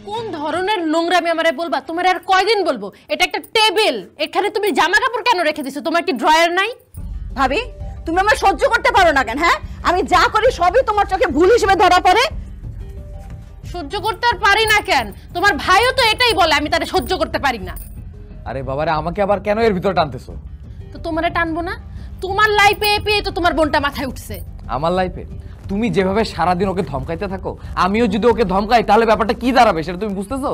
কোন ধরনের নোংরামি আমারে বলবা? তোমার আর কয়দিন বলবো? এটা একটা টেবিল, এখানে তুমি জামা কাপড় কেন রেখে দিছো? তোমার কি ড্রয়ার নাই? ভাবি তুমি আমার সহ্য করতে পারো না কেন? হ্যাঁ, আমি যা করি সবই তোমার চোখে ভুল হিসেবে ধরা পড়ে। সহ্য করতে আর পারি না কেন? তোমার ভাইও তো এটাই বলে আমি তারে সহ্য করতে পারি না। আরে বাবারে, আমাকে আবার কেন এর ভিতরে টানতেছো? তো তোমারে টানবো না? তোমার লাইফে পেয়ে তো তোমার বোনটা মাথায় উঠছে। আমার লাইফে তুমি যেভাবে সারাদিন ওকে ধমকাইতে থাকো, আমিও যদি ওকে ধমকাই তাহলে ব্যাপারটা কি দাঁড়াবে সেটা তুমি বুঝতেছো?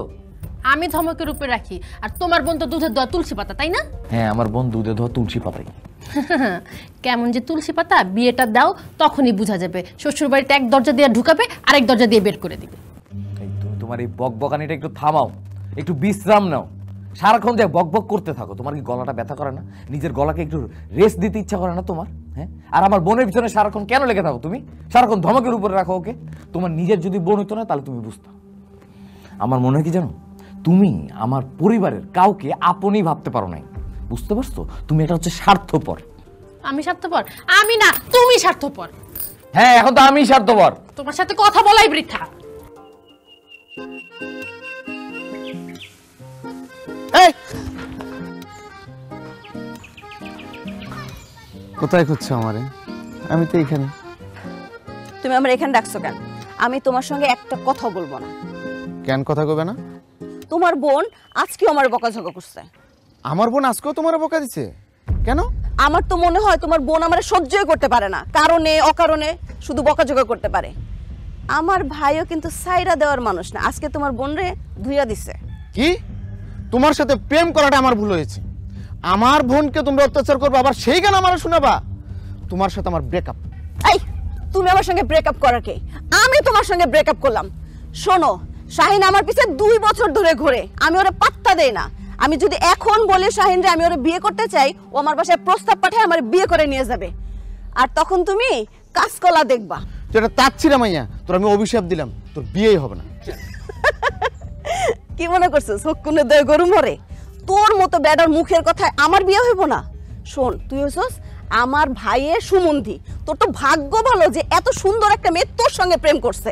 আমি ধমকের উপরে রাখি, আর তোমার বোন তো দুধের দোয়া তুলসী পাতা, তাই না? হ্যাঁ, আমার বোন দুধে ধোয়া তুলসী পাতাই। কেমন যে তুলসী পাতা, বিয়েটা দাও তখনই বোঝা যাবে। শ্বশুর বাড়িতে এক দরজা দিয়ে ঢুকাবে, আরেক দরজা দিয়ে বের করে দিবে। তুমি তোমার এই বকবকানিটা একটু থামাও, একটু বিশ্রাম নাও। সারাক্ষণ যে বকবক করতে থাকো, তোমার কি গলাটা ব্যথা করে না? নিজের গলাকে একটু রেস্ট দিতে ইচ্ছা করে না তোমার? হ্যাঁ, আর আমার বোনের পিছনে সারাক্ষণ কেন লেগে থাকো তুমি? সারাক্ষণ ধমকের উপরে রাখো ওকে। তোমার নিজের যদি বোন হতো না তাহলে তুমি বুঝতো। আমার মনে হয় কি জানো, তুমি আমার পরিবারের কাউকে আপনই ভাবতে পারো নাই। বুঝতে পারছো? তুমি এটা হচ্ছে স্বার্থপর। আমি স্বার্থপর? আমি না, তুমি স্বার্থপর। হ্যাঁ, এখন তো আমি স্বার্থপর। তোমার সাথে কথা বলাই বৃথা। কোথায় খুঁজছো আমারে? আমি তো এখানে। তুমি আমার এখানে ডাকছো কেন? আমি তোমার সঙ্গে একটা কথা বলবো না। কেন কথা কবে না? তোমার বোন আজকেও আমার বকাঝকা করছে। আমার বোন আজকেও তোমার বকা দিছে কেন? আমার তো মনে হয় তোমার বোন আমার সহ্যই করতে পারে না, কারণে অকারণে শুধু বকাঝকা করতে পারে। আমার ভাইও কিন্তু সাইরা দেওয়ার মানুষ না, আজকে তোমার বোন রে ধুইয়া দিছে। কি? তোমার সাথে প্রেম করাটা আমার ভুল হয়েছে। আমার বোনকে তোমরা অত্যাচার করবে, আবার সেই গান আমার শোনাবা? তোমার সাথে আমার ব্রেকআপ। এই, তুমি আমার সঙ্গে ব্রেকআপ করার কে? আমি তোমার সঙ্গে ব্রেকআপ করলাম। শোনো, শাহিন আমার পিছে 2 বছর ধরে ঘোরে, আমি ওরে পাত্তা দেই না। আমি যদি এখন বলি শাহিন রে আমি ওরে বিয়ে করতে চাই, ও আমার বাসায় প্রস্তাব পাঠায় আমার বিয়ে করে নিয়ে যাবে, আর তখন তুমি কাজকলা দেখবা। যেটা তাচ্ছিরা মাইয়া, তোর আমি অভিশাপ দিলাম, তোর বিয়েই হবে না। কি মনে করছো সকুনে দয় গরু মরে? তোর মতো বেডার মুখের কথায় আমার বিয়ে হইব না? শোন, তুই হইছস আমার ভাইয়ের সুমন্ধি। তোর তো ভাগ্য ভালো যে এত সুন্দর একটা মেয়ে তোর সঙ্গে প্রেম করছে।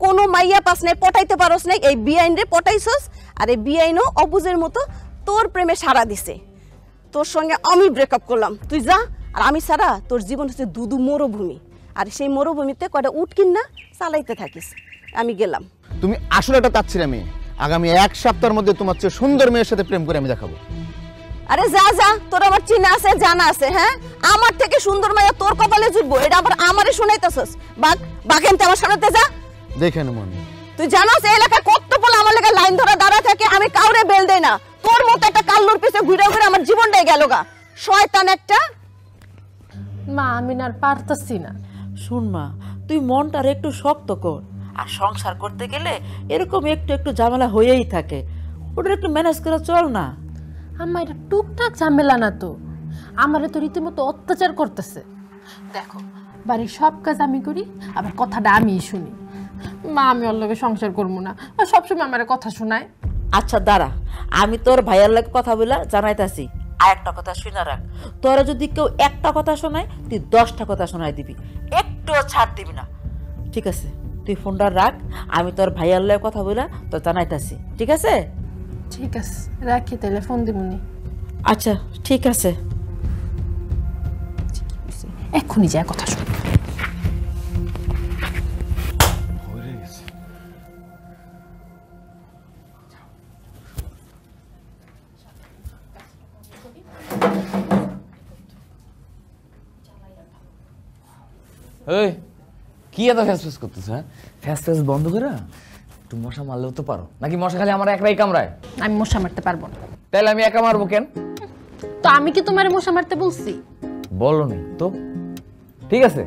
কোনো মাইয়া পাস নাই, পটাইতে পারস নাই, এই বিআইন রে পটাইছস। আর এই বিআইনও অবুজের মতো তোর প্রেমে সাড়া দিছে। তোর সঙ্গে আমি ব্রেকআপ করলাম, তুই যা। আর আমি ছাড়া তোর জীবন হচ্ছে দুদু মরুভূমি, আর সেই মরুভূমিতে কয়টা উট কিনা চালাইতে থাকিস। আমি গেলাম। তুমি আসলে একটা তাচ্ছিরা মেয়ে। আগামী 1 সপ্তাহের মধ্যে তোমার চেয়ে সুন্দর মেয়ের সাথে প্রেম করে আমি দেখাবো। আরে যা যা, তোর আমার চিনা আছে, জানা আছে। হ্যাঁ, আমার থেকে সুন্দর মাইয়া তোর কপালে জুটবো, এটা আবার আমারে শুনাইতেছস? বাঘ বাঘেন আমার সামনেতে যা। দেখে নেব আমি। তুই জানাস এই এলাকায় কত বলে আমার লেগে লাইন ধরা দাঁড়া থাকে, আমি কাউরে বেল দেই না। তোর মতো একটা কাল্লুর পিছে ঘুরে ঘুরে আমার জীবনটাই গেল গা, শয়তান একটা। মা, আমি না আর পারতাছি না। শুন মা, তুই মনটার একটু শক্ত কর। আর সংসার করতে গেলে এরকম একটু একটু ঝামেলা হয়েই থাকে, ওটা একটু ম্যানেজ করে চল না। আম্মা, এটা টুকটাক ঝামেলা না তো, আমারে তো রীতিমতো অত্যাচার করতেছে। দেখো, বাড়ির সব কাজ আমি করি, আবার কথাটা আমিই শুনি। মা, আমি ওর লগে সংসার করবো না, আর সবসময় আমার কথা শোনায়। আচ্ছা দাঁড়া, আমি তোর ভাইয়ার লাগে কথা বলে জানাইতাছি। আর একটা কথা শুনে রাখ, তোরা যদি কেউ একটা কথা শোনায়, তুই 10টা কথা শোনাই দিবি, একটুও ছাড় দিবি না। ঠিক আছে, তুই ফোনটা রাখ, আমি তোর ভাইয়ার লাগে কথা বলে তোর জানাইতাছি। ঠিক আছে? ঠিক আছে, রাখি তাহলে, ফোন দিবনি। আচ্ছা ঠিক আছে, এক্ষুনি যায় কথা শুন। এই কি এত ফ্যাস করতেছ? হ্যাঁ, ফ্যাস বন্ধ করে একটু মশা মারলেও তো পারো নাকি? মশা খালি আমার একলাই কামড়ায়? আমি মশা মারতে পারবো না। তাহলে আমি একা মারবো কেন? তো আমি কি তোমার মশা মারতে বলছি? বলো নি তো। ঠিক আছে,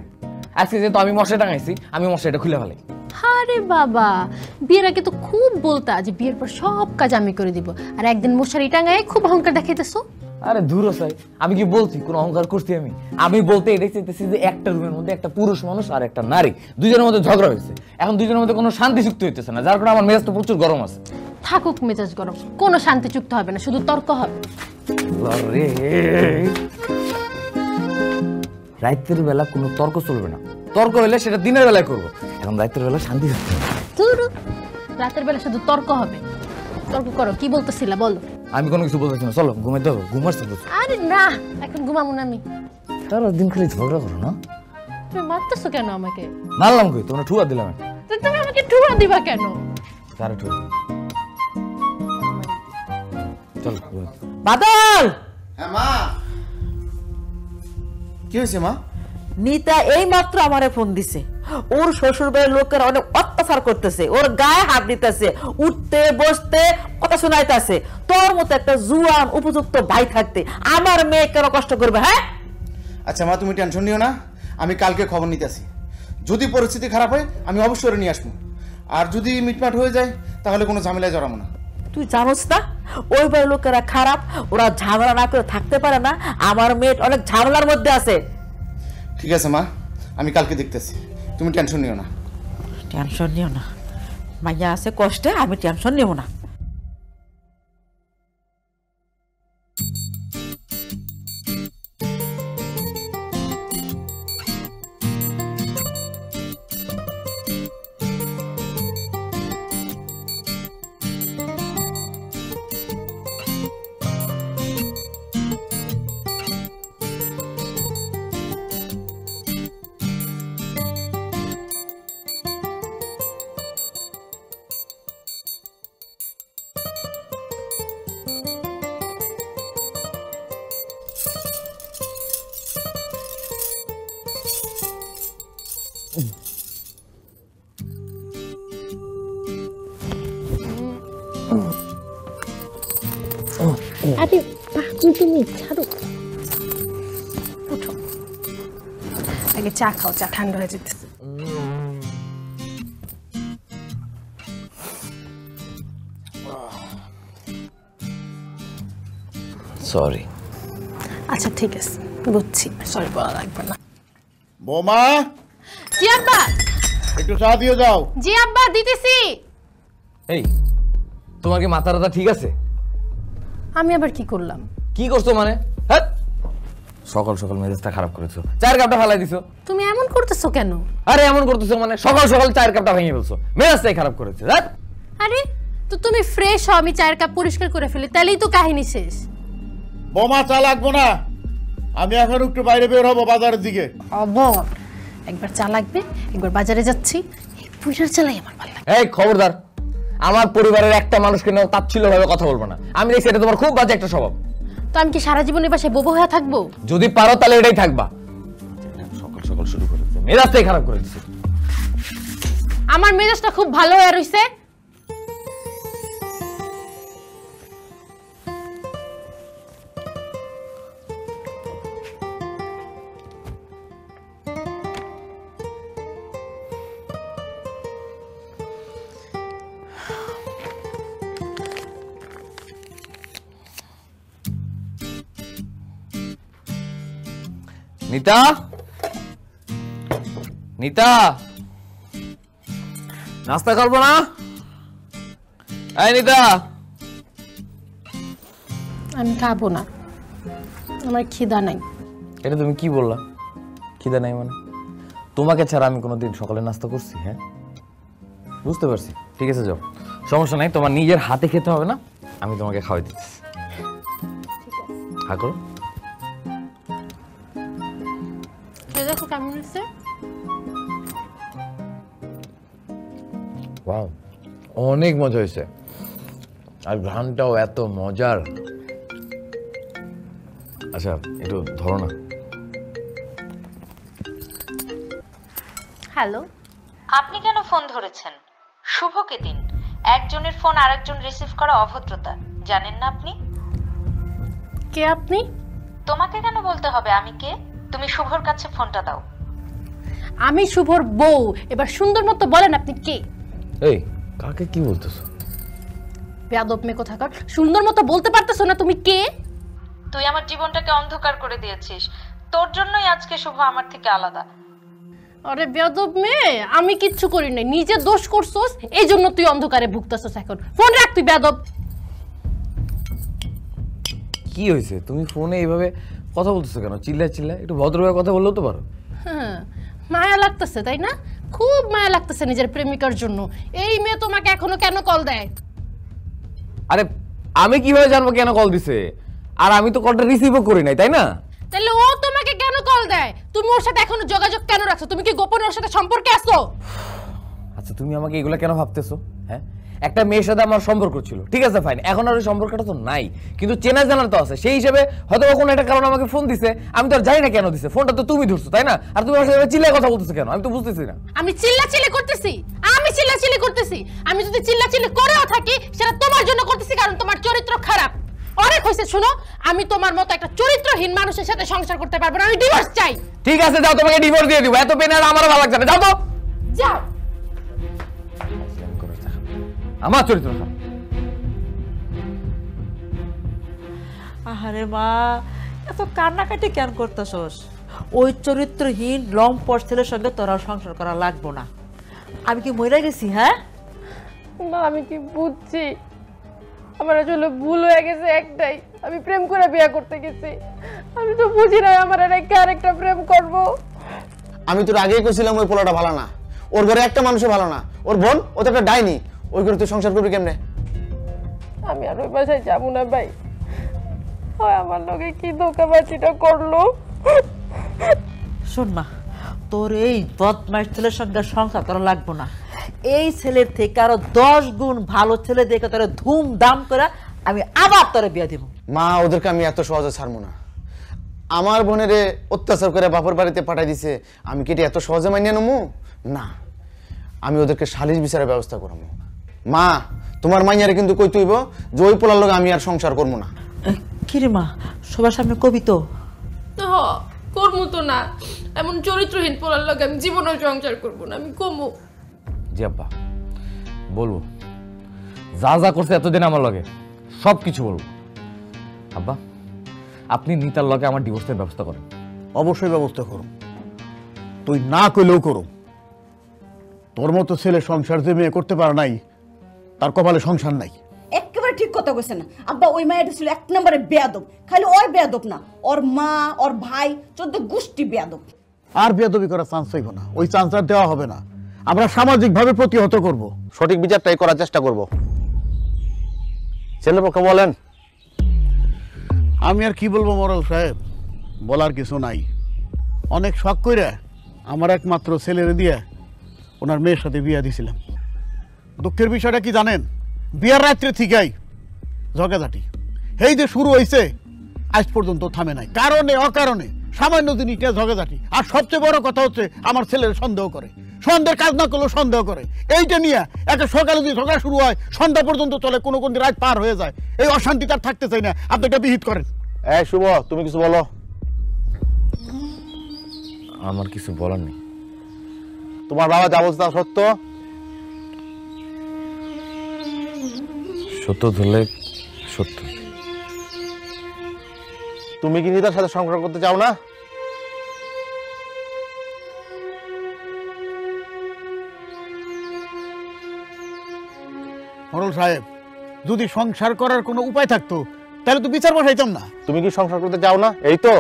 আজকে যেহেতু আমি মশা টাঙাইছি, আমি মশাটা খুলে ফেলাই। আরে বাবা, বিয়ের আগে তো খুব বলতা যে বিয়ের পর সব কাজ আমি করে দিব, আর একদিন মশারি টাঙায় খুব অহংকার দেখাইতেছো। আরে দূর সাই, আমি কি বলছি কোন অহংকার করছি? আমি বলতে এটাই চাইতেছি যে একটা রুমের মধ্যে একটা পুরুষ মানুষ আর একটা নারী, দুজনের মধ্যে ঝগড়া হয়েছে, এখন দুজনের মধ্যে কোনো শান্তি চুক্তি হইতেছে না, যার কারণে আমার মেজাজ তো প্রচুর গরম আছে। থাকুক মেজাজ গরম, কোনো শান্তি চুক্তি হবে না, শুধু তর্ক হবে। রাতের বেলা কোনো তর্ক চলবে না, তর্ক হলে সেটা দিনের বেলায় করবো, এখন রাতের বেলা শান্তি থাকবে। রাতের বেলা শুধু তর্ক হবে। তর্ক করো, কি বলতেছিলা বলো। আমি কোনো কিছু বলতেছি না, চলো ঘুমাইতে হবে, ঘুমাচ্ছি তো। আরে না, এখন ঘুমাবো না আমি। তারা দিন খালি ঝগড়া করো না। তুমি মারতেছো কেন আমাকে? মারলাম কই, তোমরা ঠুয়া দিলাম। তো তুমি আমাকে ঠুয়া দিবা কেন? তারা ঠুয়া চলো ঘুমাইতে। বাদল, হ্যাঁ মা, কি হয়েছে মা? নিতা এই মাত্র আমারে ফোন দিছে। ওর শ্বশুর বাড়ির লোকেরা অনেক অত্যাচার করতেছে, ওর গায়ে হাত দিতেছে, উঠতে বসতে কথা শোনাইতেছে। তোর মতো একটা জুয়ান উপযুক্ত ভাই থাকতে আমার মেয়ে কেন কষ্ট করবে? হ্যাঁ আচ্ছা মা, তুমি টেনশন নিও না, আমি কালকে খবর নিতেছি। যদি পরিস্থিতি খারাপ হয় আমি অবশ্যই ওরে নিয়ে আসবো, আর যদি মিটমাট হয়ে যায় তাহলে কোনো ঝামেলায় জড়াবো না। তুই জানোস না ওই বাড়ির লোকেরা খারাপ, ওরা ঝামেলা না করে থাকতে পারে না। আমার মেয়ে অনেক ঝামেলার মধ্যে আছে। ঠিক আছে মা, আমি কালকে দেখতেছি, তুমি টেনশন নিও না। টেনশন নিও না, মাইয়া আছে কষ্টে, আমি টেনশন নিও না। আরে পাগল তুমি, ছাড়ো। উঠো, আগে চা খাও, চা ঠান্ডা হয়ে যেতেছে। সরি। আচ্ছা ঠিক আছে, বুঝছি, সরি বলা লাগবে না। বৌমা, জি আব্বা। একটু চা দিয়ে যাও। জি আব্বা, দিতেছি। এই তোমার কি মাথা ব্যথা ঠিক আছে? আমি আবার কি করলাম? কি করছো মানে? হ্যাঁ, সকাল সকাল মেজাজটা খারাপ করেছো, চায়ের কাপটা ফেলাই দিছো। তুমি এমন করতেছো কেন? আরে এমন করতেছো মানে সকাল সকাল চায়ের কাপটা ভেঙে ফেলছো, মেজাজটাই খারাপ করেছে। আরে তো তুমি ফ্রেশ হও, আমি চায়ের কাপ পরিষ্কার করে ফেলি, তাহলেই তো কাহিনী শেষ। বোমা চা লাগবো না, আমি এখন একটু বাইরে বের হবো বাজারের দিকে। অবর, একবার চা লাগবে, একবার বাজারে যাচ্ছি, এই পুজার চালাই আমার ভালো লাগে। এই খবরদার, আমার পরিবারের একটা মানুষকে নিয়ে তাচ্ছিল্যভাবে কথা বলবো না। আমি দেখছি এটা তোমার খুব বাজে একটা স্বভাব। তো আমি কি সারা জীবন বাসায় বোবো হয়ে থাকবো? যদি পারো তাহলে এটাই থাকবা। সকাল সকাল শুরু করেছে, মেজাজটাই খারাপ করে দিচ্ছে। আমার মেজাজটা খুব ভালো হয়ে রইছে। নিতা, নিতা, নাস্তা করবো না? এই নিতা। আমি খাবো না, আমার খিদা নাই। এটা তুমি কি বললা? খিদা নাই মানে? তোমাকে ছাড়া আমি কোনোদিন সকালে নাস্তা করছি? হ্যাঁ, বুঝতে পারছি। ঠিক আছে, যাও, সমস্যা নাই। তোমার নিজের হাতে খেতে হবে না, আমি তোমাকে খাওয়াই দিচ্ছি। হ্যাঁ করো। দেখো কেমন হয়েছে। ওয়াও, অনেক মজা হয়েছে, আর ঘ্রাণটাও এত মজার। আচ্ছা একটু ধরো না। হ্যালো, আপনি কেন ফোন ধরেছেন? শুভকে দিন। একজনের ফোন আরেকজন রিসিভ করা অভদ্রতা, জানেন না আপনি? কে আপনি? তোমাকে কেন বলতে হবে আমি কে? তুমি শুভর কাছে ফোনটা দাও। আমি শুভর বউ। এবার সুন্দর মতো বলেন আপনি কে? এই কাকে কি বলতেছো? বেয়াদব মেয়ে কোথাকার, সুন্দর মতো বলতে পারতেছো না তুমি কে? তুই আমার জীবনটাকে অন্ধকার করে দিয়েছিস, তোর জন্যই আজকে শুভ আমার থেকে আলাদা। আরে বেয়াদব মেয়ে, আমি কিচ্ছু করি নাই, নিজে দোষ করছস, এই জন্য তুই অন্ধকারে ভুগতেছস। এখন ফোন রাখ তুই বেয়াদব। কি হয়েছে? তুমি ফোনে এইভাবে কথা বলতেছো কেন? চিল্লায় চিল্লায়, একটু ভদ্রভাবে কথা বললেও তো পারো। হ্যাঁ, মায়া লাগতেছে তাই না? খুব মায়া লাগতেছে নিজের প্রেমিকার জন্য। এই মেয়ে তোমাকে এখনো কেন কল দেয়? আরে আমি কিভাবে জানবো কেন কল দিছে? আর আমি তো কলটা রিসিভও করি নাই, তাই না? তাহলে ও তোমাকে কেন কল দেয়? তুমি ওর সাথে এখনো যোগাযোগ কেন রাখছো? তুমি কি গোপনে ওর সাথে সম্পর্কে আছো? আচ্ছা তুমি আমাকে এগুলো কেন ভাবতেছো? হ্যাঁ, একটা মেয়ের সাথে আমার সম্পর্ক ছিল, ঠিক আছে ফাইন, এখন আর ওই সম্পর্কটা তো নাই, কিন্তু চেনা জানার তো আছে। সেই হিসেবে হয়তো কোনো একটা কারণে আমাকে ফোন দিছে, আমি তো আর জানি না কেন দিছে। ফোনটা তো তুমি ধরছো, তাই না? আর তুমি আমার সাথে চিল্লায় কথা বলতেছো কেন? আমি তো বুঝতেছি না। আমি চিল্লাচিল্লি করতেছি? আমি চিল্লাচিল্লি করতেছি? আমি যদি চিল্লাচিল্লি করেও থাকি সেটা তোমার জন্য করতেছি, কারণ তোমার চরিত্র খারাপ। অনেক হয়েছে, শুনো, আমি তোমার মতো একটা চরিত্রহীন মানুষের সাথে সংসার করতে পারবো না। আমি ডিভোর্স চাই। ঠিক আছে যাও, তোমাকে ডিভোর্স দিয়ে দিব। এত পেন আর আমারও ভালো লাগছে না, যাও তো। যাও। আমার চরিত্র খারাপ। আহারে মা, এত কান্নাকাটি কেন করতেছস? ওই চরিত্রহীন লম্পট ছেলের সঙ্গে তোরা সংসার করা লাগবো না। আমি কি মরে গেছি? হ্যাঁ মা, আমি কি বুঝছি? আমার আসলে ভুল হয়ে গেছে একটাই, আমি প্রেম করে বিয়ে করতে গেছি। আমি তো বুঝি না আমার আরেকটা প্রেম করব। আমি তোর আগেই কইছিলাম ওই পোলাটা ভালো না, ওর ঘরে একটা মানুষও ভালো না। ওর বোন, ও তো একটা ডাইনি, ওই ঘরে তুই সংসার করবি কেমনে? আমি আর ওই বাসায় যাবো না ভাই। হয় আমার লগে কি ধোঁকাবাজিটা করলো। শোন মা, তোর এই বদমাইশ ছেলের সঙ্গে সংসার করা লাগবো না। এই ছেলের থেকে আরো 10 গুণ ভালো ছেলে দেখে তোরে ধুমধাম করে আমি আবার তোরে বিয়ে দিব। মা, ওদেরকে আমি এত সহজে ছাড়বো না। আমার বোনেরে অত্যাচার করে বাপর বাড়িতে পাঠাই দিছে, আমি কি এটা এত সহজে মানিয়ে নেবো? না, আমি ওদেরকে সালিশ বিচারের ব্যবস্থা করবো। মা, তোমার মাইয়ারে কিন্তু কই তুইব যে ওই পোলার লগে আমি আর সংসার করবো না। কিরে মা, সবার সামনে কবি তো? করবো তো না, এমন চরিত্রহীন পোলার লগে আমি জীবনেও সংসার করবো না। আমি কমু। জি আব্বা, বলবো যা যা করছে এতদিন আমার লগে সব কিছু বলবো। আব্বা, আপনি নিতার লগে আমার ডিভোর্সের ব্যবস্থা করেন। অবশ্যই ব্যবস্থা করো, তুই না কইলেও করো। তোর মতো ছেলে সংসার যে মেয়ে করতে পারে নাই, তার কপালে সংসার নাই। একেবারে ঠিক কথা কইছেন আব্বা। ওই মায়ের ছিল এক নম্বরে বেয়াদব। খালি ওর বেয়াদব না, ওর মা, ওর ভাই, 14 গোষ্ঠী বেয়াদব। আর বেয়াদবি করার চান্স হইব না, ওই চান্স আর দেওয়া হবে না। আমরা সামাজিকভাবে প্রতিহত করব, সঠিক বিচারটাই করার চেষ্টা করব। ছেলেপক্ষ বলেন। আমি আর কি বলবো মোড়ল সাহেব, বলার কিছু নাই। অনেক শখ কইরা আমার একমাত্র ছেলেরে দিয়ে ওনার মেয়ের সাথে বিয়ে দিয়েছিলাম। দুঃখের বিষয়টা কি জানেন? বিয়ার রাত্রে ঠিকই ঝগড়াঝাটি এই যে শুরু হয়েছে, আজ পর্যন্ত থামে নাই। কারণে অকারণে সামান্য জিনিস নিয়ে ঝগড়াঝাটি। আর সবচেয়ে বড় কথা হচ্ছে আমার ছেলের সন্দেহ করে, সন্দেহের কাজ না করলেও সন্দেহ করে। এইটা নিয়ে একটা সকালে যদি ঝগড়া শুরু হয় সন্ধ্যা পর্যন্ত চলে, কোনো কোন দিন রাত পার হয়ে যায়। এই অশান্তি তার থাকতে চাই না, আপনি এটা বিহিত করেন। এই শুভ, তুমি কিছু বলো। আমার কিছু বলার নেই। তোমার বাবা যা বলছে তা সত্য? সত্য ধরলে সত্য। তুমি কি নিতার সাথে সংসার করতে চাও না? মোড়ল সাহেব, যদি সংসার করার কোনো উপায় থাকতো তাহলে তো বিচার বসাইতাম না। তুমি কি সংসার করতে চাও না? এই তো।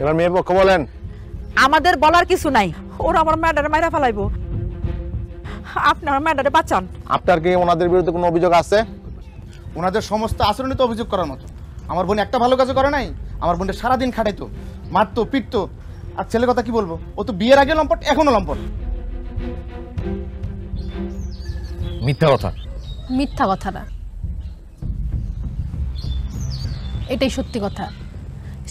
এবার মেয়ের পক্ষ বলেন। আমাদের বলার কিছু নাই, ওরা আমার ম্যাডারে মাইরা ফেলাইবো। আপনারা ম্যাডারে বাঁচান। আপনার কি ওনাদের বিরুদ্ধে কোনো অভিযোগ আছে? ওনাদের সমস্ত আচরণে তো অভিযোগ করার মতো। আমার বোন একটা ভালো কাজ করে নাই। আমার বোনটা সারাদিন খাটাইতো, মারতো, পিটতো। আর ছেলের কথা কি বলবো, ও তো বিয়ের আগে লম্পট, এখনো লম্পট। মিথ্যা কথা। মিথ্যা কথা না, এটাই সত্যি কথা।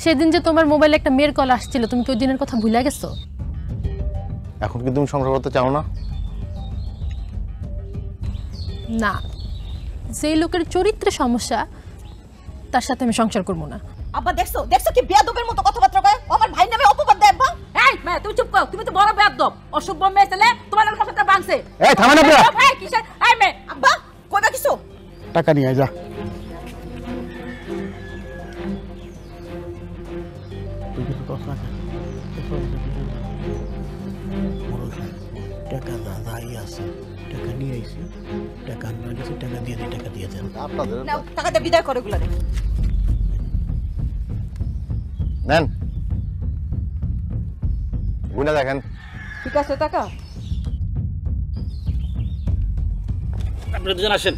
সেদিন যে তোমার মোবাইলে একটা মেয়ের কল আসছিল, তুমি কি ওই দিনের কথা ভুলে গেছো? এখন কি তুমি সংসার করতে চাও না? না, যেই লোকের চরিত্রে সমস্যা তার সাথে আমি সংসার করবো না। আব্বা দেখছো দেখছো কি বেয়াদবের মতো কথাবার্তা কয়? ও আমার ভাই নামে অপবাদ দেয়। আব্বা এই মা, তুমি চুপ করো। তুমি তো বড় বেয়াদব, অসভ্য মেয়ে ছেলে। তোমার লোকের সাথে বাংছে। এই থামেন আপনারা। এই কিসের? এই মে, আব্বা কইবা কিছু? টাকা নিয়ে আয় যা। তুই কিছু কষ্ট না, মোড়ল সাহেব টাকা দাদাই আছে, টাকা নিয়ে আইছি, টাকা আনবার গেছি, টাকা দিয়ে দিই, টাকা দিয়ে দেন। আপনাদের নাও টাকাটা বিদায় করে গুলারে। নেন, গুনা দেখেন। ঠিক আছে টাকা? আপনারা দুজন আসেন।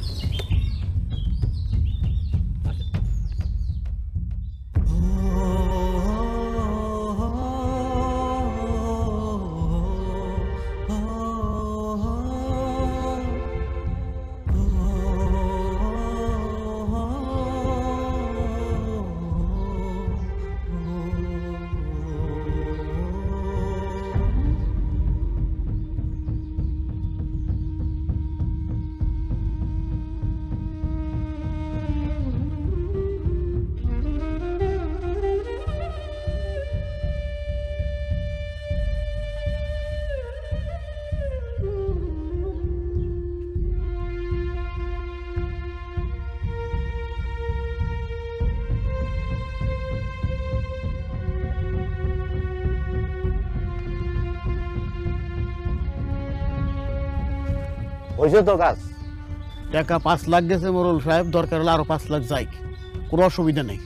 হয়েছে তো কাজ। টাকা 5 লাখ গেছে মোরল সাহেব, দরকার হলে আরো 5 লাখ যাই, কোনো অসুবিধা নেই।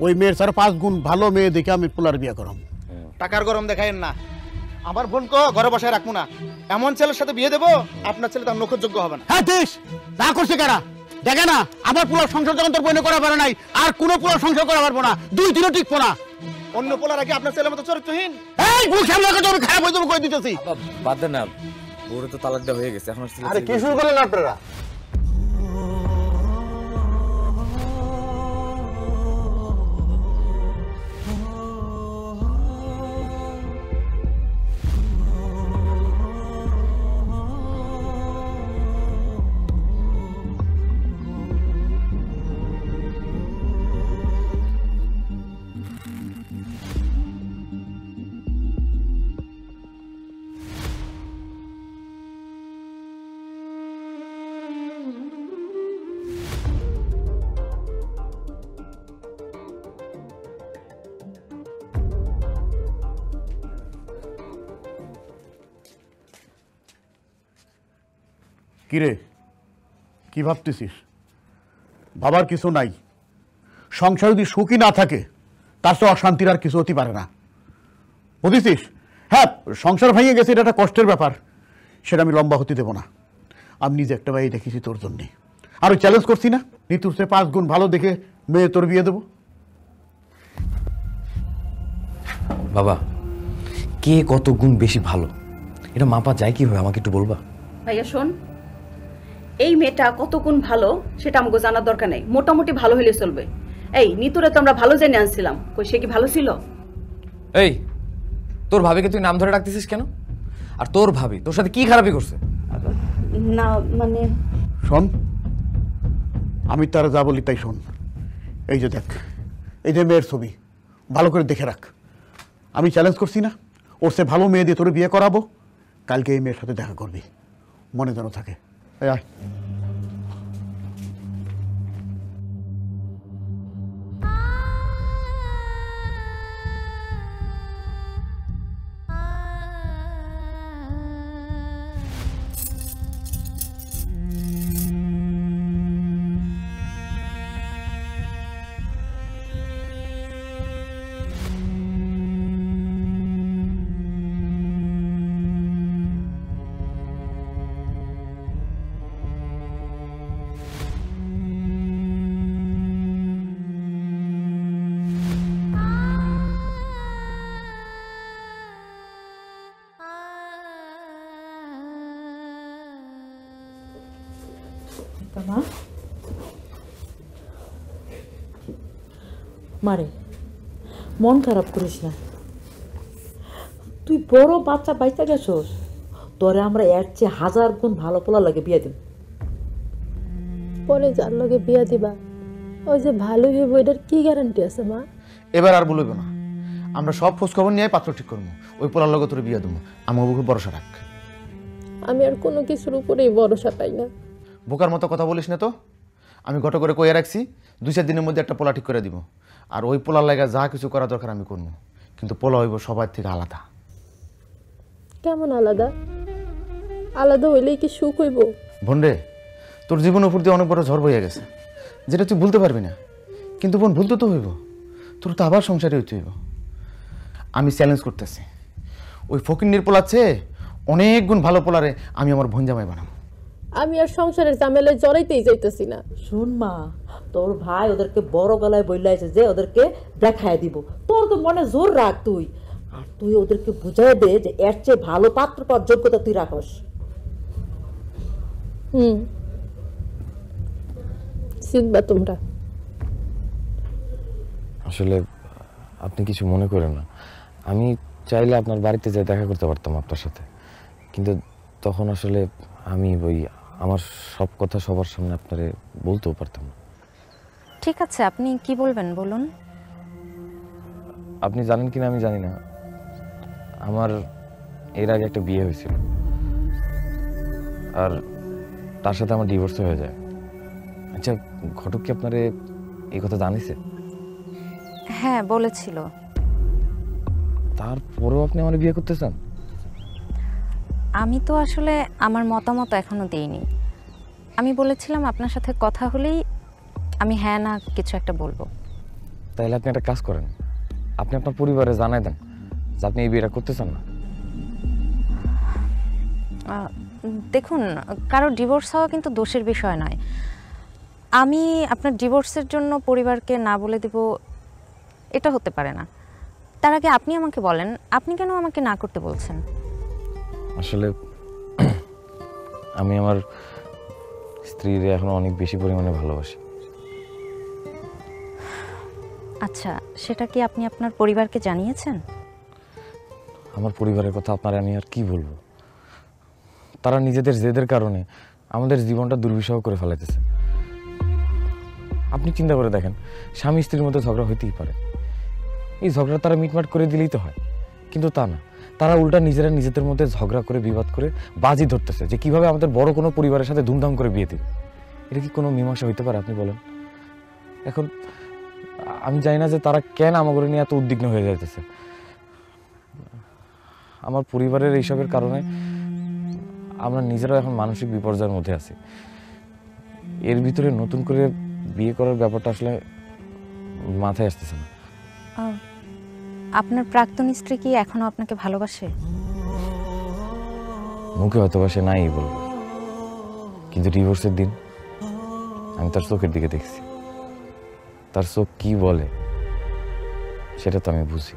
ওই মেয়ের স্যার 5 গুণ ভালো মেয়ে দেখে আমি পোলার বিয়ে করাম। টাকার গরম দেখায়েন না। আমার বোনকে ঘরে বসায় রাখবো না। এমন ছেলের সাথে বিয়ে দেবো আপনার ছেলে তার নখযোগ্য হবে না। হ্যাঁ দেশ না করছে কারা দেখে না, আমার পোলার সংসার যখন তোর বইনে করা পারে নাই, আর কোনো পোলার সংসার করা পারবো না, 2 দিনও টিকবো না। অন্য পোলার আগে আপনার ছেলের মতো চরিত্রহীন। এই মুখ সামনে রাখো, তোর খারাপ হয়ে যাবে কই দিতেছি। বাদ দেন না, বউরে তো তালাক দেওয়া হয়ে গেছে, এখন আরে কি শুরু করলেন আপনারা? কিরে কি ভাবতেছিস? বাবার কিছু নাই, সংসার যদি সুখী না থাকে তার চেয়ে অশান্তির আর কিছু হতে পারে না, বুঝেছিস? হ্যাঁ সংসার ভেঙে গেছে, এটা একটা কষ্টের ব্যাপার, সেটা আমি লম্বা হতে দেবো না। আমি নিজে একটা বাড়ি দেখেছি তোর জন্যে, আর ওই চ্যালেঞ্জ করছি না, নিতুর চেয়ে 5 গুণ ভালো দেখে মেয়ে তোর বিয়ে দেবো। বাবা কে কত গুণ বেশি ভালো এটা মাপা যায় কিভাবে, আমাকে একটু বলবা? ভাইয়া শোন, এই মেয়েটা কত গুণ ভালো সেটা আমাকে জানার দরকার নেই, মোটামুটি ভালো হলে চলবে। এই নিতুরে তো আমরা ভালো জেনে আনছিলাম, কই সে কি ভালো ছিল? এই তোর ভাবিকে তুই নাম ধরে ডাকতেছিস কেন? আর তোর ভাবি তোর সাথে কি খারাপই করছে? না মানে শোন, আমি তারা যা বলি তাই শোন। এই যে দেখ, এই যে মেয়ের ছবি, ভালো করে দেখে রাখ। আমি চ্যালেঞ্জ করছি না, ওর সে ভালো মেয়ে দিয়ে তোর বিয়ে করাবো, কালকে এই মেয়ের সাথে দেখা করবি, মনে যেন থাকে। এই আয়। মারে মন খারাপ করিস না, তুই বড় বাচ্চা বাইচা গেছস, তোরে আমরা এর চেয়ে 1000 গুণ ভালো পোলা লাগে বিয়ে দেব। পরে যার লগে বিয়া দিবা ওই যে ভালোই হইব এটার কি গ্যারান্টি আছে মা? এবার আর বলবে না, আমরা সব খোঁজ খবর নিয়ে পাত্র ঠিক করবো, ওই পোলার লগে তোর বিয়ে দেবো। আমার বুকে ভরসা রাখ। আমি আর কোনো কিছুর উপরেই ভরসা পাই না। বোকার মতো কথা বলিস না তো, আমি ঘটো করে কয়ে রাখছি 2-4 দিনের মধ্যে একটা পোলা ঠিক করে দিব। আর ওই পোলার লাগা যা কিছু করা দরকার আমি করবো, কিন্তু পোলা হইব সবার থেকে আলাদা। কেমন আলাদা? আলাদা হইলেই কি সুখ হইব? বোন রে, তোর জীবনের উপর দিয়ে অনেক বড় ঝড় বইয়া গেছে, যেটা তুই ভুলতে পারবি না। কিন্তু বোন, ভুলতে তো হইব, তোর তো আবার সংসারে হইতে হইব। আমি চ্যালেঞ্জ করতেছি, ওই ফকিন্নির পোলাচ্ছে অনেক গুণ ভালো পোলারে আমি আমার বোন জামাই বানাবো। আমি আর সংসারের ঝামেলায় জড়াইতেই যাইতেছি না। শুন মা, তোর ভাই ওদেরকে বড় গলায় বইলাইছে যে ওদেরকে দেখায় দিব। তোর তো মনে জোর রাখ তুই, আর তুই ওদেরকে বুঝাই দে যে এর চেয়ে ভালো পাত্র পাওয়ার যোগ্যতা তুই রাখস। চিনবা তোমরা। আসলে আপনি কিছু মনে করেন না, আমি চাইলে আপনার বাড়িতে যেয়ে দেখা করতে পারতাম আপনার সাথে, কিন্তু তখন আসলে আমি ওই আমার সব কথা সবার সামনে আপনারে বলতেও পারতাম না। ঠিক আছে, আপনি কি বলবেন বলুন। আপনি জানেন কিনা আমি জানি না, আমার এর আগে একটা বিয়ে হয়েছিল, আর তার সাথে আমার ডিভোর্স হয়ে যায়। আচ্ছা, ঘটক কি আপনারে এই কথা জানিছে? হ্যাঁ, বলেছিল। তারপরেও আপনি আমার বিয়ে করতে চান? আমি তো আসলে আমার মতামত এখনো দেইনি। আমি বলেছিলাম আপনার সাথে কথা হলেই আমি হ্যাঁ না কিছু একটা বলবো। তাহলে আপনি একটা কাজ করেন, আপনি আপনার পরিবারে জানাই দেন যে আপনি এই বিয়েটা করতে চান না। দেখুন, কারো ডিভোর্স হওয়া কিন্তু দোষের বিষয় নয়। আমি আপনার ডিভোর্সের জন্য পরিবারকে না বলে দেব এটা হতে পারে না। তার আগে আপনি আমাকে বলেন, আপনি কেন আমাকে না করতে বলছেন? আসলে আমি আমার স্ত্রীর এখন অনেক বেশি পরিমাণে ভালোবাসি। আচ্ছা, সেটা কি আপনি আপনার পরিবারকে জানিয়েছেন? আমার পরিবারের কথা আপনার আমি আর কি বলবো, তারা নিজেদের জেদের কারণে আমাদের জীবনটা দুর্বিষহ করে ফেলাইতেছে। আপনি চিন্তা করে দেখেন, স্বামী স্ত্রীর মধ্যে ঝগড়া হইতেই পারে, এই ঝগড়া তারা মিটমাট করে দিলেই তো হয়, কিন্তু তা না, তারা উল্টা নিজেরা নিজেদের মধ্যে ঝগড়া করে বিবাদ করে বাজি ধরতেছে যে কিভাবে আমাদের বড় কোনো পরিবারের সাথে ধুমধাম করে বিয়ে দিবে। এটা কি কোনো মীমাংসা হইতে পারে আপনি বলেন? এখন আমি জানি না যে তারা কেন আমাকে নিয়ে এত উদ্বিগ্ন হয়ে যাইতেছে। আমার পরিবারের এইসবের কারণে আমরা নিজেরাও এখন মানসিক বিপর্যয়ের মধ্যে আছি। এর ভিতরে নতুন করে বিয়ে করার ব্যাপারটা আসলে মাথায় আসতেছে না। আপনার প্রাক্তন স্ত্রী কি এখনো আপনাকে ভালোবাসে? মুখে হয়তো বা সে নাই বলবো, কিন্তু ডিভোর্সের দিন আমি তার চোখের দিকে দেখছি, তার চোখ কি বলে সেটা তো আমি বুঝি।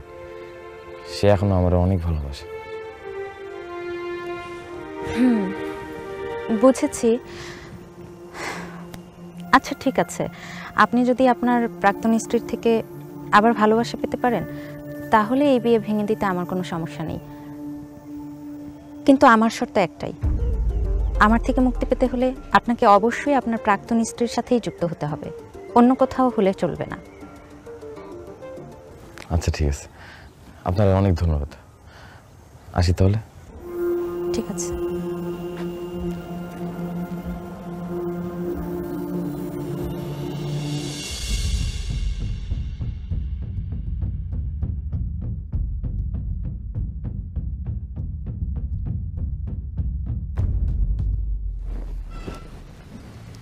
সে এখনো আমার অনেক ভালোবাসে। বুঝেছি। আচ্ছা ঠিক আছে, আপনি যদি আপনার প্রাক্তন স্ত্রীর থেকে আবার ভালোবাসা পেতে পারেন তাহলে এই বিয়ে ভেঙে দিতে আমার কোনো সমস্যা নেই, কিন্তু আমার শর্ত একটাই, আমার থেকে মুক্তি পেতে হলে আপনাকে অবশ্যই আপনার প্রাক্তন স্ত্রীর সাথেই যুক্ত হতে হবে, অন্য কোথাও হলে চলবে না। আচ্ছা ঠিক আছে, আপনার অনেক ধন্যবাদ, আসি তাহলে। ঠিক আছে।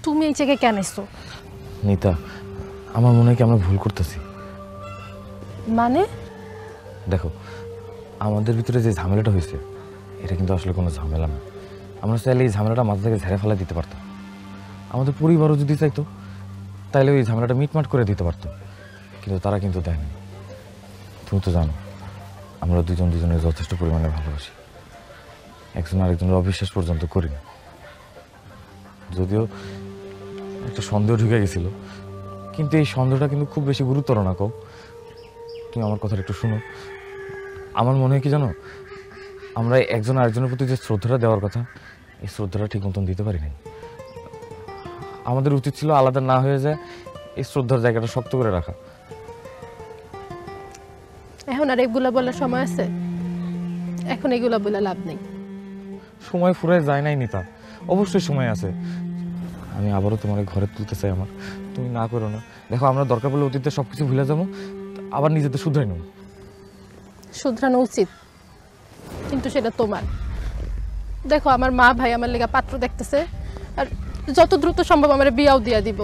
তুমি এই জায়গায় কেন এসছো? নিতা, আমার মনে হয় কি আমরা ভুল করতেছি। মানে? দেখো, আমাদের ভিতরে যে ঝামেলাটা হয়েছে এটা কিন্তু আসলে কোনো ঝামেলা না। আমরা চাইলে এই ঝামেলাটা মাথা থেকে ঝেড়ে ফেলা দিতে পারতাম। আমাদের পরিবারও যদি চাইতো তাইলে ওই ঝামেলাটা মিটমাট করে দিতে পারতো, কিন্তু তারা কিন্তু দেয়নি। তুমি তো জানো আমরা দুজন দুজনের যথেষ্ট পরিমাণে ভালোবাসি, একজন আরেকজনের অবিশ্বাস পর্যন্ত করি না। যদিও একটা সন্দেহ ঢুকে গেছিল, কিন্তু এই সন্দেহটা কিন্তু খুব বেশি গুরুতর না। কও, তুমি আমার কথাটা একটু শুনো। আমার মনে হয় কি জানো, আমরা একজন আরেকজনের প্রতি যে শ্রদ্ধাটা দেওয়ার কথা, এই শ্রদ্ধাটা ঠিক মতন দিতে পারি নাই। আমাদের উচিত ছিল আলাদা না হয়ে যায় এই শ্রদ্ধার জায়গাটা শক্ত করে রাখা। এখন আর এগুলা বলার সময় আছে? এখন এগুলা বলে লাভ নেই। সময় ফুরায় যায় নাই নিতা, অবশ্যই সময় আছে। আমি আবারও তোমার ঘরে তুলতে চাই আমার, তুমি না করো না। দেখো, আমরা দরকার পড়লে অতীতে সবকিছু ভুলে যাবো, আবার নিজেদের শুধরাই নেব। শুধরানো উচিত, কিন্তু সেটা তোমার। দেখো আমার মা ভাই আমার লেগা পাত্র দেখতেছে, আর যত দ্রুত সম্ভব আমার বিয়াও দিয়া দিব।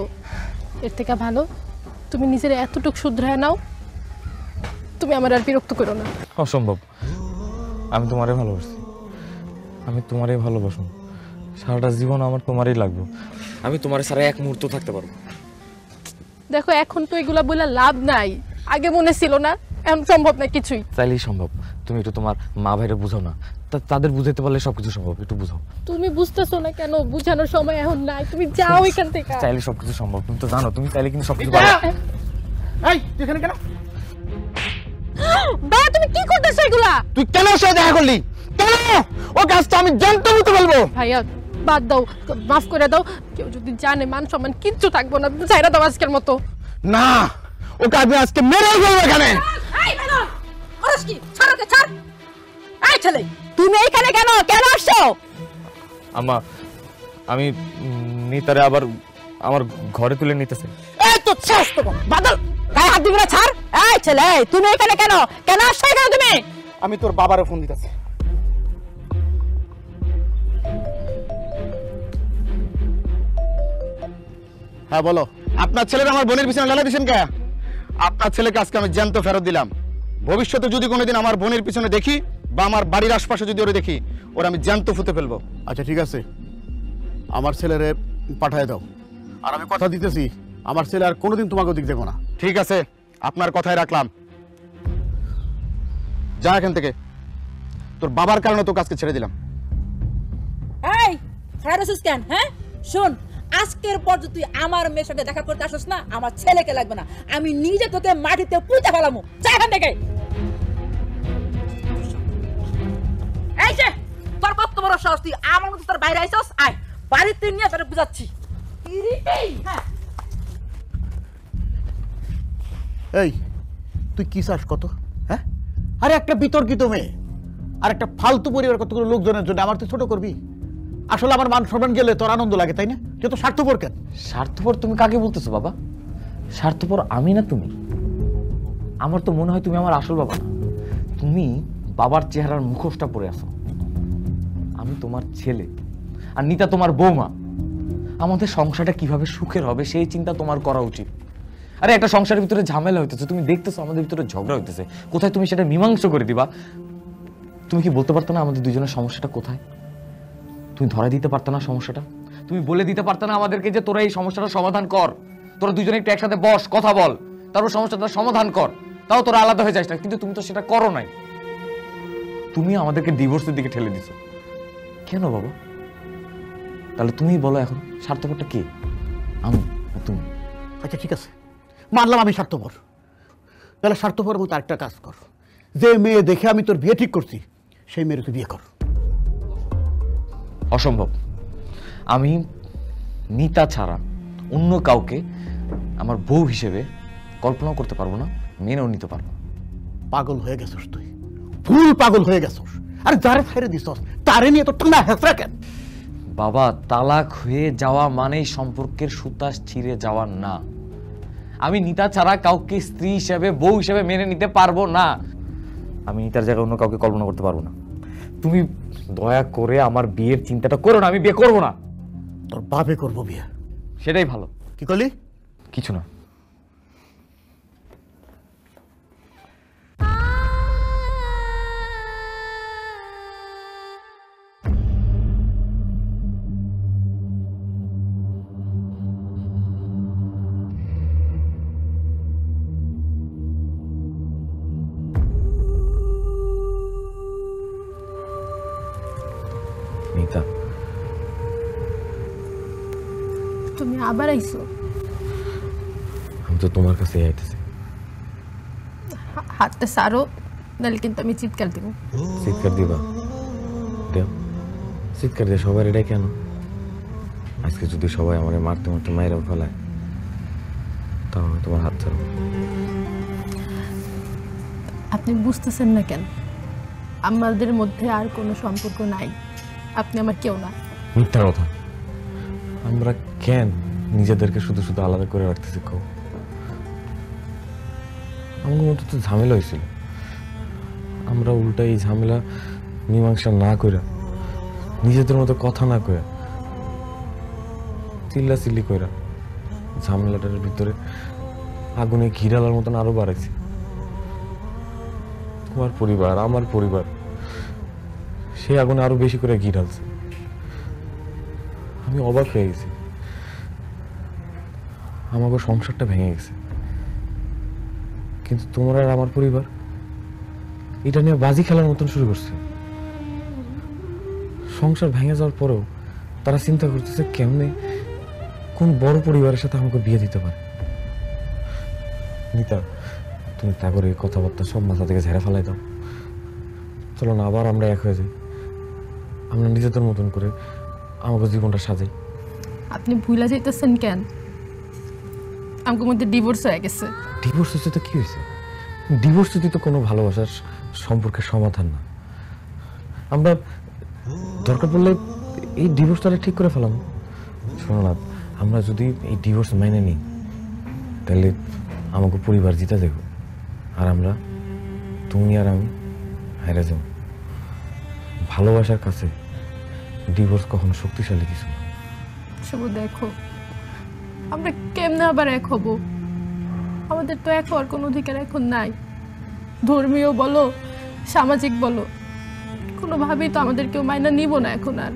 এর থেকে ভালো তুমি নিজের এতটুকু শুধরায় নাও, তুমি আমার আর বিরক্ত করো না। অসম্ভব, আমি তোমারে ভালোবাসি, আমি তোমারে ভালোবাসুন, সারাটা জীবন আমার তোমারই লাগবে, আমি তোমারে ছাড়া এক মুহূর্ত থাকতে পারবো। দেখো এখন তো এগুলা বলে লাভ নাই, আগে মনে ছিল না, এখন সম্ভব না কিছুই। চাইলেই সম্ভব, তুমি একটু তোমার মা ভাইরে বুঝাও না, তাদের বুঝাইতে পারলে সবকিছু সম্ভব, একটু বুঝাও। তুমি বুঝতেছো না কেন? বুঝানোর সময় এখন নাই, তুমি যাও এখান থেকে। চাইলে সবকিছু সম্ভব, তুমি তো জানো, তুমি চাইলে কিন্তু সবকিছু মিতা! পারো। এই তুই এখানে কেন? ভাইয়া তুমি কি করতেছো এগুলা? তুই কেন ওর সাথে দেখা করলি? কেন? ও কাজটা আমি জানতে হতে বলবো। ভাইয়া বাদ দাও, মাফ করে দাও। কেউ যদি জানে মান সম্মান কিচ্ছু থাকবো না, ছাইরা দাও আজকের মতো। না, ওকে আমি আজকে মেরে ফেলবো এখানে। এই ম্যাডাম, করস কি? ছাড়াতে ছাড়। এই ছেলে, তুমি এইখানে কেন? কেন আসছো? আম্মা, আমি নিতারে আবার আমার ঘরে তুলে নিতেছে। এই তো শেষ তো বাদল, গায়ে হাত দিবি না, ছাড়। এই ছেলে, তুমি এখানে কেন? কেন আসছো এখানে তুমি? আমি তোর বাবারে ফোন দিতেছি। হ্যাঁ বলো। আপনার ছেলের আমার বোনের পিছনে লেলা দিয়েছেন কে? আপনার ছেলেকে আজকে আমি জ্যান্ত ফেরত দিলাম। ভবিষ্যতে যদি কোনোদিন আমার বোনের পিছনে দেখি বা আমার বাড়ির আশপাশে যদি ওরে দেখি, ওরা আমি জ্যান্ত ফুতে ফেলবো। আচ্ছা ঠিক আছে, আমার ছেলেরে পাঠায় দাও, আর আমি কথা দিতেছি আমার ছেলে আর কোনোদিন তোমাকে দিক দেখো না। ঠিক আছে, আপনার কথাই রাখলাম। যা এখান থেকে, তোর বাবার কারণে তোকে আজকে ছেড়ে দিলাম। এই ফেরোসিস কেন? হ্যাঁ শোন, আজকের পর যদি তুই আমার মেয়ের সঙ্গে দেখা করতে আসিস না, আমার ছেলেকে লাগবে না, আমি নিজে তোকে মাটিতে পুঁতে ফেলামু। যা এখান থেকে। এই যে তোর কত বড় সাহস, তুই আমার মতো তোর বাইরে আইছস? আয় বাড়িতে নিয়ে তোরে বুঝাচ্ছি। হ্যাঁ এই তুই কি চাস কত? হ্যাঁ, আরে একটা বিতর্কিত মেয়ে আর একটা ফালতু পরিবার কতগুলো লোকজনের জন্য আমার তুই ছোট করবি? আসলে আমার মান সম্মান গেলে তোর আনন্দ লাগে, তাই না? তুই তো স্বার্থপর কেন? স্বার্থপর তুমি কাকে বলতেছো বাবা? স্বার্থপর আমি না তুমি। আমার তো মনে হয় তুমি আমার আসল বাবা না, তুমি বাবার চেহারার মুখোশটা পরে আছো। আমি তোমার ছেলে, আর নিতা তোমার বৌমা। আমাদের সংসারটা কিভাবে সুখের হবে সেই চিন্তা তোমার করা উচিত। আরে একটা সংসারের ভিতরে ঝামেলা হইতেছে, তুমি দেখতেছো আমাদের ভিতরে ঝগড়া হইতেছে, কোথায় তুমি সেটা মীমাংসা করে দিবা? তুমি কি বলতে পারতো না আমাদের দুজনের সমস্যাটা কোথায়? তুমি ধরে দিতে পারতো না সমস্যাটা? তুমি বলে দিতে পারতো না আমাদেরকে যে তোরা এই সমস্যাটা সমাধান কর, তোরা দুজনে একটু একসাথে বস, কথা বল, তারপর সমস্যাটা সমাধান কর, তাও তোরা আলাদা হয়ে যাস না। কিন্তু তুমি তো সেটা করো নাই, তুমি আমাদেরকে ডিভোর্সের দিকে ঠেলে দিছো। কেন বাবা? তাহলে তুমি বলো এখন স্বার্থপরটা কে, আমি না তুমি? আচ্ছা ঠিক আছে, মানলাম আমি স্বার্থপর। তাহলে স্বার্থপর মতো আরেকটা কাজ কর, যে মেয়ে দেখে আমি তোর বিয়ে ঠিক করছি সেই মেয়ের তুই বিয়ে কর। অসম্ভব, আমি নিতা ছাড়া অন্য কাউকে আমার বউ হিসেবে কল্পনাও করতে পারবো না, মেনেও নিতে পারবো না। পাগল হয়ে গেছস তুই, ফুল পাগল হয়ে গেছস। আরে যারে ছেড়ে দিছস তারে নিয়ে তো টানা হেঁচড়া কেন? বাবা, তালাক হয়ে যাওয়া মানেই সম্পর্কের সুতাস ছিঁড়ে যাওয়া না। আমি নিতা ছাড়া কাউকে স্ত্রী হিসেবে, বউ হিসেবে মেনে নিতে পারবো না। আমি নিতার জায়গায় অন্য কাউকে কল্পনা করতে পারবো না। তুমি দয়া করে আমার বিয়ের চিন্তাটা করো না, আমি বিয়ে করবো না। তোর বাপে করবো বিয়ে। সেটাই ভালো। কি করলি? কিছু না। নিতা, তুমি আবার আইছো? আমি তো তোমার কাছে আইতেছি। হাতটা সারো, নাহলে কিন্তু আমি চিৎকার দিব। চিৎকার দিবা? দেও, চিৎকার দিয়ে সবার এটাই কেন? আজকে যদি সবাই আমার মারতে মারতে মায়েরাও ফেলায়, তাহলে তোমার হাত ছাড়বো। আপনি বুঝতেছেন না কেন? আমাদের মধ্যে আর কোনো সম্পর্ক নাই, আপনি আমার কেউ না। মিথ্যা কথা। আমরা কেন নিজেদেরকে শুধু শুধু আলাদা করে রাখতেছি? কও, আমার মধ্যে তো ঝামেলা হয়েছিল, আমরা উল্টা এই ঝামেলা মীমাংসা না কইরা নিজেদের মতো কথা না কয়ে চিল্লা চিল্লি কইরা ঝামেলাটার ভিতরে আগুনে ঘিরালার মতন আরো বাড়াইছে। তোমার পরিবার, আমার পরিবার, সে আগুনে আরো বেশি করে ঘিরালছে। আমি অবাক হয়ে গেছি, আমাকে সংসারটা ভেঙে গেছে, কিন্তু তোমার আর আমার পরিবার এটা নিয়ে বাজি খেলার মতন শুরু করছে। সংসার ভেঙে যাওয়ার পরেও তারা চিন্তা করতেছে কেমনে কোন বড় পরিবারের সাথে আমাকে বিয়ে দিতে পারে। নিতা, তুমি তা করে কথাবার্তা সব মাথা থেকে ঝেড়ে ফেলাই দাও। চলো না আবার আমরা এক হয়ে যাই, আমরা নিজেদের মতন করে আমাকে জীবনটা সাজাই। আপনি ভুলে যাইতেছেন কেন? আমার মধ্যে ডিভোর্স হয়ে গেছে। ডিভোর্স হচ্ছে তো কি হয়েছে? ডিভোর্স যদি তো কোনো ভালোবাসার সম্পর্কের সমাধান না। আমরা দরকার পড়লে এই ডিভোর্সটা ঠিক করে ফেলাম। শোনো না, আমরা যদি এই ডিভোর্স মেনে নিই তাহলে আমাকে পরিবার জিতে দেব, আর আমরা, তুমি আর আমি হেরে যাব। ভালোবাসার কাছে ডিভোর্স কখনো শক্তিশালী কিছু না। শুভ দেখো, আমরা কেমনে আবার এক হব? আমাদের তো এক হওয়ার কোনো অধিকার এখন নাই। ধর্মীয় বলো, সামাজিক বলো, কোনোভাবেই তো আমাদের কেউ মাইনা নিব না এখন আর।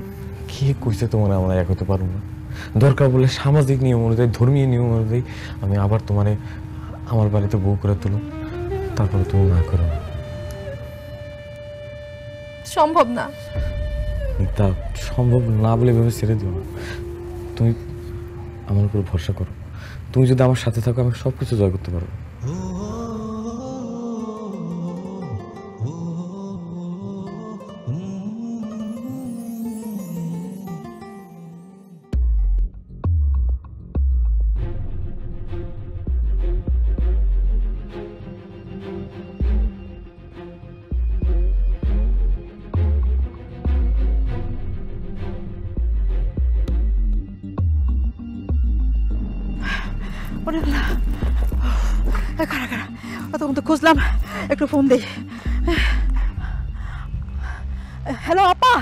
কে কইছে তোমার আমরা এক হতে পারবো না? দরকার বলে সামাজিক নিয়ম অনুযায়ী, ধর্মীয় নিয়ম অনুযায়ী আমি আবার তোমারে আমার বাড়িতে বউ করে তুলো, তারপরে তুমি না করো না। সম্ভব না। তা সম্ভব না বলে ভেবে ছেড়ে দিও না। তুমি আমার উপর ভরসা করো। তুমি যদি আমার সাথে থাকো আমি সব কিছু জয় করতে পারবো। তখন তো খুঁজলাম, একটু ফোন দিই। হ্যালো আপা,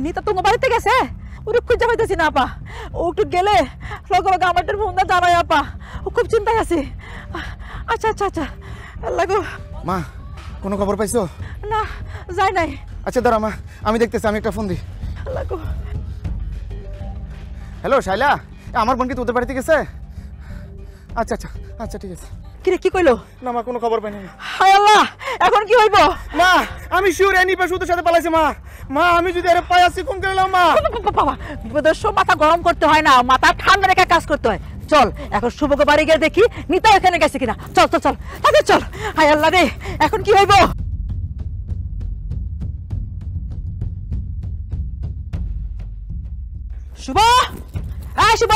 নিতা তোমার বাড়িতে গেছে? ওটা খুঁজে পাইতেছি না আপা। ও একটু গেলে লগে লগে আমার ফোনটা জানাই আপা। ও খুব চিন্তায় আছে। আচ্ছা আচ্ছা আচ্ছা লাগো। মা, কোনো খবর পাইছো? না, যাই নাই। আচ্ছা দাঁড়া মা, আমি দেখতেছি, আমি একটা ফোন দিই। লাগো। হ্যালো শাইলা, আমার বোন কি তোদের বাড়িতে গেছে? আচ্ছা আচ্ছা আচ্ছা ঠিক আছে। কিরে কি কইলো? না মা, কোনো খবর পাইনি। হায় আল্লাহ, এখন কি হইব? মা আমি শিওর এনি পাশে ওদের সাথে পালাইছে। মা মা আমি যদি আরে পাই আসি কোন করলাম মা। বাবা, বিপদের সময় মাথা গরম করতে হয় না, মাথা ঠান্ডা রেখে কাজ করতে হয়। চল এখন শুভকে বাড়ি গিয়ে দেখি নিতা এখানে গেছে কিনা। চল চল চল, আগে চল। হায় আল্লাহ রে, এখন কি হইব? শুভ, এই শুভ,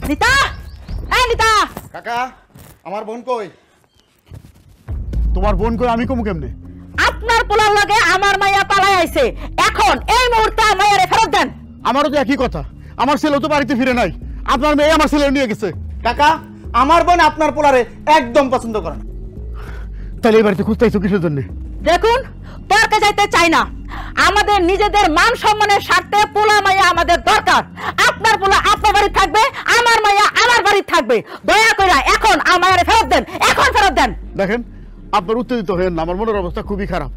নিতা, এই নিতা। কাকা, আমার বোন কই? তোমার বোন কই আমি কমু কেমনে? আপনার পোলার লাগে আমার মাইয়া পালাই আইছে। এখন এই মুহূর্তে মাইয়ারে ফেরত দেন। আমারও তো একই কথা, আমার ছেলেও তো বাড়িতে ফিরে নাই, আপনার মেয়ে আমার ছেলে নিয়ে গেছে। কাকা, আমার বোন আপনার পোলারে একদম পছন্দ করে না। তাহলে এই বাড়িতে খুঁজতেছো কিসের জন্য? দেখুন, তর্কে যাইতে চাই না। আমাদের নিজেদের মান সম্মানের স্বার্থে পোলা মাইয়া আমাদের দরকার। আপনার পোলা আপনার বাড়ি থাকবে, আমার মাইয়া আমার বাড়ি থাকবে। দয়া করে এখন আমার ফেরত দেন, এখন ফেরত দেন। দেখেন, আপনার উত্তেজিত হয়েন না, আমার মনের অবস্থা খুবই খারাপ।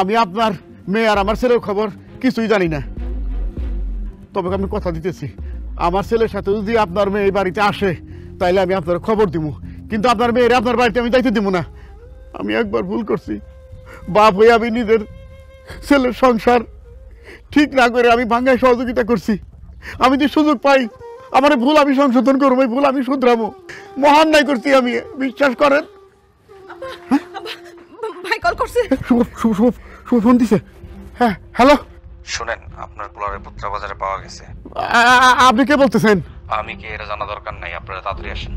আমি আপনার মেয়ে আর আমার ছেলের খবর কিছুই জানি না। তবে আমি কথা দিতেছি, আমার ছেলের সাথে যদি আপনার মেয়ে এই বাড়িতে আসে তাইলে আমি আপনার খবর দিব, কিন্তু আপনার মেয়ের আপনার বাড়িতে আমি যাইতে দিব না। আমি একবার ভুল করছি, বাপ হয়ে আমি নিজের ছেলের সংসার ঠিক না করে আমি ভাঙ্গায় সহযোগিতা করছি। আমি যে সুযোগ পাই আমার ভুল আমি সংশোধন করবো, এই ভুল আমি শুধরাবো। মহান নাই করছি আমি, বিশ্বাস করেন। ভাই কল করছে। শুভ শুভ শুভ শুভ ফোন দিছে। হ্যাঁ হ্যালো, শুনেন, আপনার পোলারে পুত্রা বাজারে পাওয়া গেছে। আপনি কে বলতেছেন? আমি কি এটা জানা দরকার নাই, আপনারা তাড়াতাড়ি আসেন।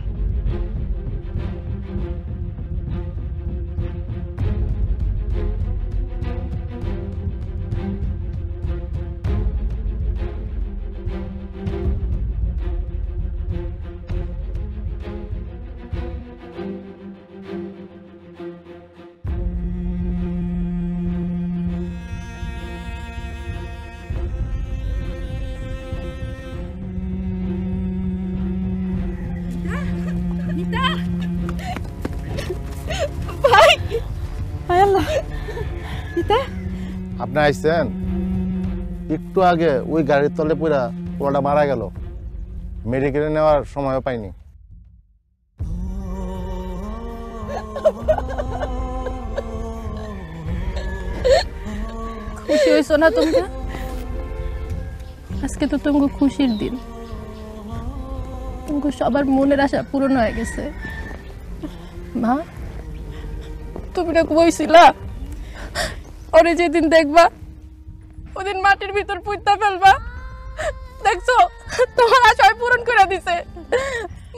আপনি আইছেন একটু আগে ওই গাড়ির তলে পুরা পোলাটা মারা গেল, মেডিকেলে নেওয়ার সময়ও পাইনি। খুশি হয়েছো না তোমরা? আজকে তো তোমাকে খুশির দিন, তোমাকে সবার মনের আশা পূরণ হয়ে গেছে। মা, তুমি না কইছিলা ওরে যেদিন দেখবা ওদিন মাটির ভিতর পুঁততে ফেলবা, দেখছো তোমার আশা পূরণ করে দিছে,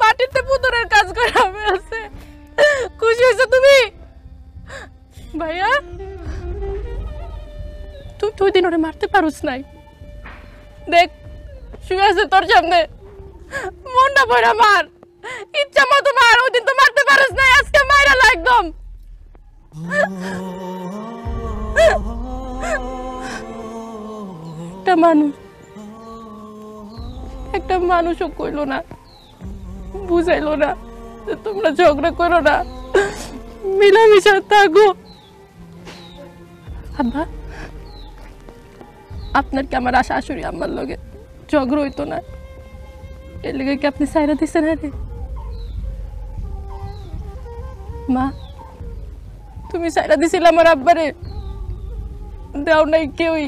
মাটিতে পুতুরের কাজ করে ফেলছে। খুশি হয়েছো তুমি ভাইয়া? তুই তুই দিন ওরে মারতে পারুস নাই, দেখ শুয়ে আছে তোর সামনে, মনটা পড়া মার, ইচ্ছা মতো মার। ওই দিন তো মারতে পারুস নাই, আজকে মাইরা লা একদম। একটা মানুষও কইলো না, বুঝাইলো না যে তোমরা ঝগড়া করো না, মিলামিশা থাকো। আব্বা, আপনার কি আমার শাশুড়ি আম্মার লগে ঝগড়া হইতো না? এর লগে কি আপনি সাইরা দিছেন? আরে মা, তুমি সাইরা দিছিল আমার আব্বারে? দেও নাই কেউই।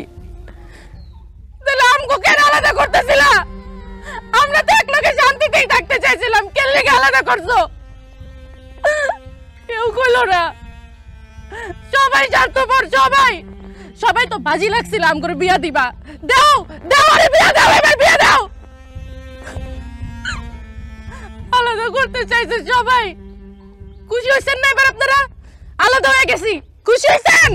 তাহলে আমগো কেন আলাদা করতেছিল? আমরা তো একলগে শান্তিতেই থাকতে চাইছিলাম, কেন লেগে আলাদা করছো? কেউ কইলো না, সবাই স্বার্থপর, সবাই সবাই তো বাজি লাগছিল আমগো বিয়া দিবা। দাও দাও, আরে বিয়া দাও, এবার বিয়া দাও। আলাদা করতে চাইছে সবাই। খুশি হইছেন না এবার আপনারা? আলাদা হয়ে গেছি, খুশি হইছেন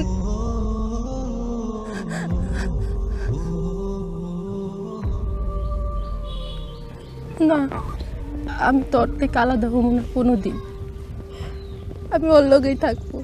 না? আমি তোর থেকে আলাদা হব না কোনোদিন, আমি ওর লগেই থাকবো।